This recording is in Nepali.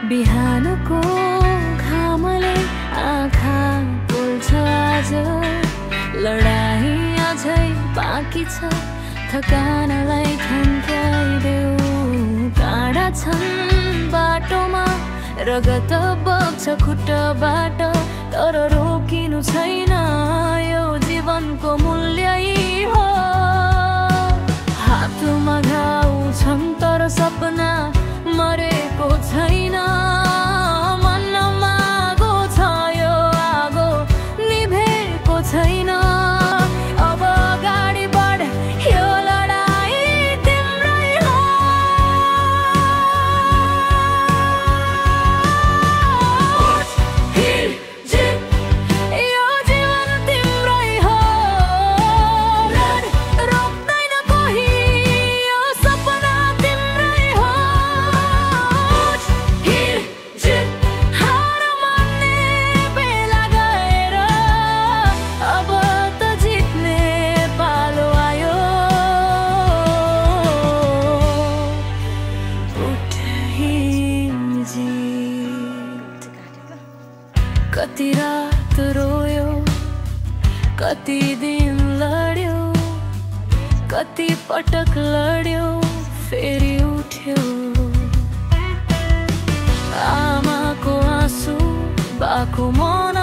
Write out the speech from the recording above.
बिहानको घामले आँखा पोल्छ आज लडाई अझै बाँकी छ थकानलाई थन्क्याइदेऊ काँडा छन् बाटोमा रगत बग्छ खुट्टाबाट तर रोकिनु छैन यो जीवनको मूल्य हो हातमा घाउ छन् तर सपना मरेको छैन मनमा आगो छ यो आगो निभेको छैन अब अगाडि बढ यो लडाई तिम्रै हो यो जीवन तिम्रै हो रोक्दैन कोही यो सपना तिम्रै हो हार मान्ने बेला गएर अब त जित्ने पालो आयो उठ हिँड जित कति रात रोयो कति दिन लड्यो कति पटक लड्यो फेरि उठ्यो आमाको आँसु बाको मन